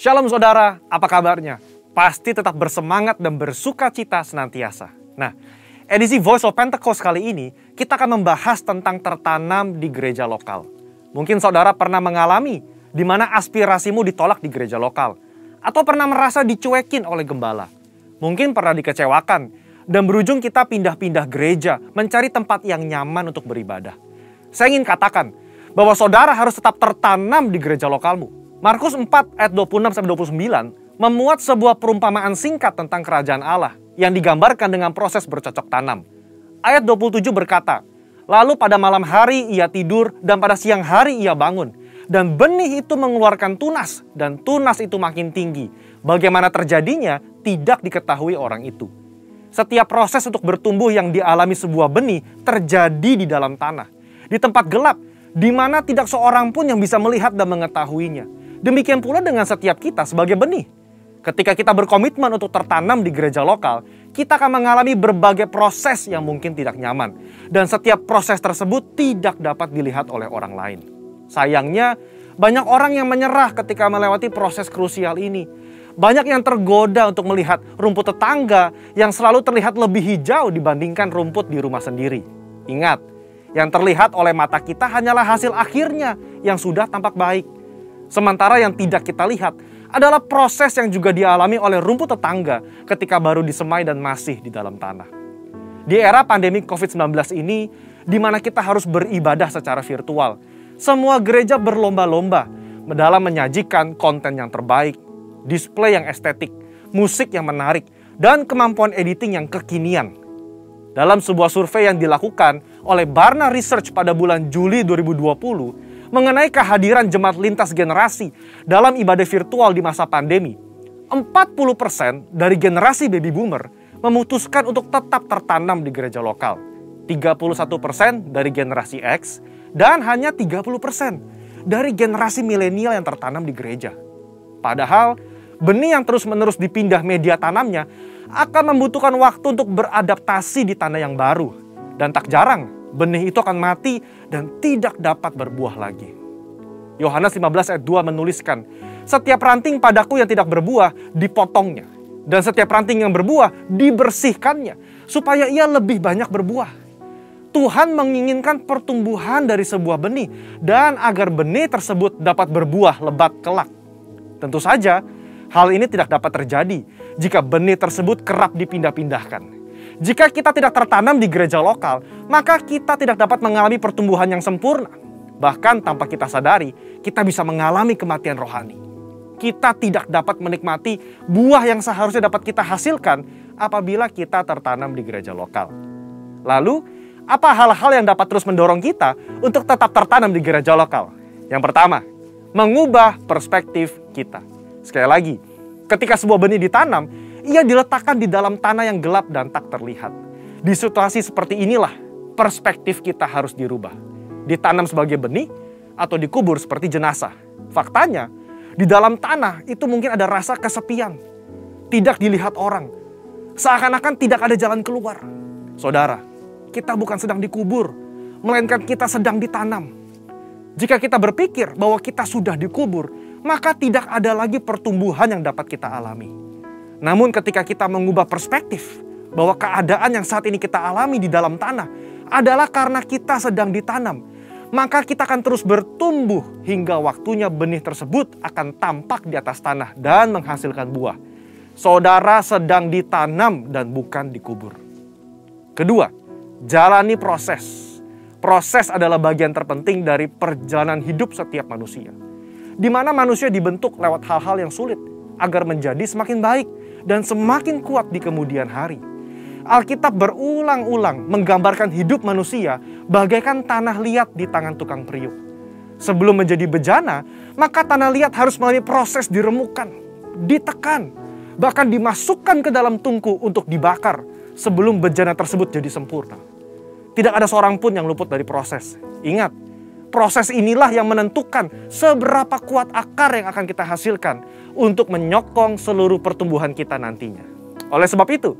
Shalom saudara, apa kabarnya? Pasti tetap bersemangat dan bersuka cita senantiasa. Nah, edisi Voice of Pentecost kali ini, kita akan membahas tentang tertanam di gereja lokal. Mungkin saudara pernah mengalami di mana aspirasimu ditolak di gereja lokal. Atau pernah merasa dicuekin oleh gembala. Mungkin pernah dikecewakan dan berujung kita pindah-pindah gereja mencari tempat yang nyaman untuk beribadah. Saya ingin katakan bahwa saudara harus tetap tertanam di gereja lokalmu. Markus 4 ayat 26-29 memuat sebuah perumpamaan singkat tentang kerajaan Allah yang digambarkan dengan proses bercocok tanam. Ayat 27 berkata, "Lalu pada malam hari ia tidur dan pada siang hari ia bangun. Dan benih itu mengeluarkan tunas dan tunas itu makin tinggi. Bagaimana terjadinya tidak diketahui orang itu." Setiap proses untuk bertumbuh yang dialami sebuah benih terjadi di dalam tanah. Di tempat gelap, di mana tidak seorang pun yang bisa melihat dan mengetahuinya. Demikian pula dengan setiap kita sebagai benih. Ketika kita berkomitmen untuk tertanam di gereja lokal, kita akan mengalami berbagai proses yang mungkin tidak nyaman. Dan setiap proses tersebut tidak dapat dilihat oleh orang lain. Sayangnya, banyak orang yang menyerah ketika melewati proses krusial ini. Banyak yang tergoda untuk melihat rumput tetangga yang selalu terlihat lebih hijau dibandingkan rumput di rumah sendiri. Ingat, yang terlihat oleh mata kita hanyalah hasil akhirnya yang sudah tampak baik. Sementara yang tidak kita lihat adalah proses yang juga dialami oleh rumput tetangga ketika baru disemai dan masih di dalam tanah. Di era pandemi COVID-19 ini, di mana kita harus beribadah secara virtual, semua gereja berlomba-lomba dalam menyajikan konten yang terbaik, display yang estetik, musik yang menarik, dan kemampuan editing yang kekinian. Dalam sebuah survei yang dilakukan oleh Barna Research pada bulan Juli 2020, mengenai kehadiran jemaat lintas generasi dalam ibadah virtual di masa pandemi, 40% dari generasi baby boomer memutuskan untuk tetap tertanam di gereja lokal, 31% dari generasi X, dan hanya 30% dari generasi milenial yang tertanam di gereja. Padahal, benih yang terus-menerus dipindah media tanamnya akan membutuhkan waktu untuk beradaptasi di tanah yang baru. Dan tak jarang, benih itu akan mati dan tidak dapat berbuah lagi. Yohanes 15 ayat 2 menuliskan, "Setiap ranting padaku yang tidak berbuah dipotongnya, dan setiap ranting yang berbuah dibersihkannya, supaya ia lebih banyak berbuah." Tuhan menginginkan pertumbuhan dari sebuah benih, dan agar benih tersebut dapat berbuah lebat kelak. Tentu saja, hal ini tidak dapat terjadi jika benih tersebut kerap dipindah-pindahkan. Jika kita tidak tertanam di gereja lokal, maka kita tidak dapat mengalami pertumbuhan yang sempurna. Bahkan tanpa kita sadari, kita bisa mengalami kematian rohani. Kita tidak dapat menikmati buah yang seharusnya dapat kita hasilkan apabila kita tertanam di gereja lokal. Lalu, apa hal-hal yang dapat terus mendorong kita untuk tetap tertanam di gereja lokal? Yang pertama, mengubah perspektif kita. Sekali lagi, ketika sebuah benih ditanam, ia diletakkan di dalam tanah yang gelap dan tak terlihat. Di situasi seperti inilah, perspektif kita harus dirubah. Ditanam sebagai benih atau dikubur seperti jenazah. Faktanya, di dalam tanah itu mungkin ada rasa kesepian. Tidak dilihat orang. Seakan-akan tidak ada jalan keluar. Saudara, kita bukan sedang dikubur, melainkan kita sedang ditanam. Jika kita berpikir bahwa kita sudah dikubur, maka tidak ada lagi pertumbuhan yang dapat kita alami. Namun ketika kita mengubah perspektif bahwa keadaan yang saat ini kita alami di dalam tanah adalah karena kita sedang ditanam, maka kita akan terus bertumbuh hingga waktunya benih tersebut akan tampak di atas tanah dan menghasilkan buah. Saudara sedang ditanam dan bukan dikubur. Kedua, jalani proses. Proses adalah bagian terpenting dari perjalanan hidup setiap manusia, di mana manusia dibentuk lewat hal-hal yang sulit agar menjadi semakin baik dan semakin kuat di kemudian hari. Alkitab berulang-ulang menggambarkan hidup manusia bagaikan tanah liat di tangan tukang periuk. Sebelum menjadi bejana, maka tanah liat harus melalui proses diremukan, ditekan, bahkan dimasukkan ke dalam tungku untuk dibakar sebelum bejana tersebut jadi sempurna. Tidak ada seorang pun yang luput dari proses. Ingat, proses inilah yang menentukan seberapa kuat akar yang akan kita hasilkan untuk menyokong seluruh pertumbuhan kita nantinya. Oleh sebab itu,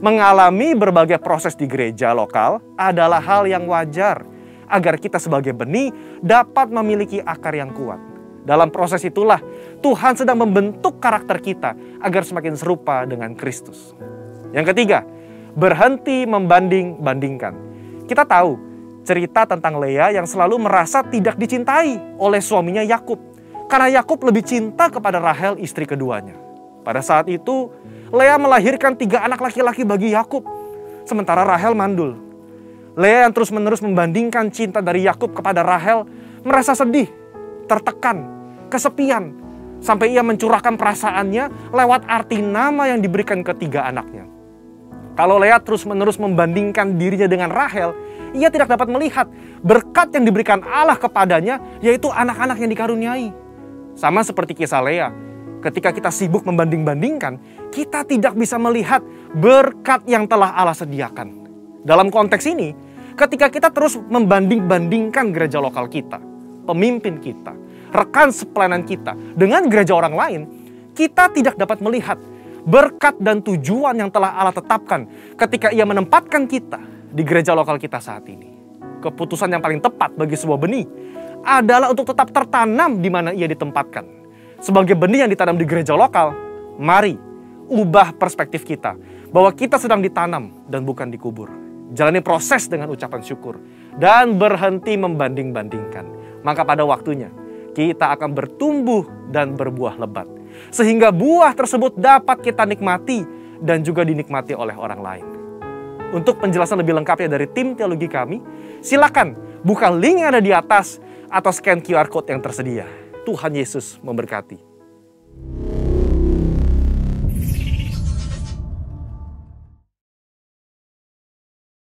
mengalami berbagai proses di gereja lokal adalah hal yang wajar agar kita sebagai benih dapat memiliki akar yang kuat. Dalam proses itulah Tuhan sedang membentuk karakter kita agar semakin serupa dengan Kristus. Yang ketiga, berhenti membanding-bandingkan. Kita tahu cerita tentang Lea yang selalu merasa tidak dicintai oleh suaminya Yakub. Karena Yakub lebih cinta kepada Rahel, istri keduanya. Pada saat itu, Lea melahirkan 3 anak laki-laki bagi Yakub, sementara Rahel mandul. Lea yang terus-menerus membandingkan cinta dari Yakub kepada Rahel merasa sedih, tertekan, kesepian, sampai ia mencurahkan perasaannya lewat arti nama yang diberikan ketiga anaknya. Kalau Lea terus-menerus membandingkan dirinya dengan Rahel, ia tidak dapat melihat berkat yang diberikan Allah kepadanya, yaitu anak-anak yang dikaruniai. Sama seperti kisah Lea, ketika kita sibuk membanding-bandingkan, kita tidak bisa melihat berkat yang telah Allah sediakan. Dalam konteks ini, ketika kita terus membanding-bandingkan gereja lokal kita, pemimpin kita, rekan sepelayanan kita dengan gereja orang lain, kita tidak dapat melihat berkat dan tujuan yang telah Allah tetapkan ketika Ia menempatkan kita di gereja lokal kita saat ini. Keputusan yang paling tepat bagi sebuah benih adalah untuk tetap tertanam di mana ia ditempatkan. Sebagai benih yang ditanam di gereja lokal, mari ubah perspektif kita bahwa kita sedang ditanam dan bukan dikubur. Jalani proses dengan ucapan syukur dan berhenti membanding-bandingkan. Maka pada waktunya kita akan bertumbuh dan berbuah lebat, sehingga buah tersebut dapat kita nikmati dan juga dinikmati oleh orang lain. Untuk penjelasan lebih lengkapnya dari tim teologi kami, silakan buka link yang ada di atas atau scan QR Code yang tersedia. Tuhan Yesus memberkati.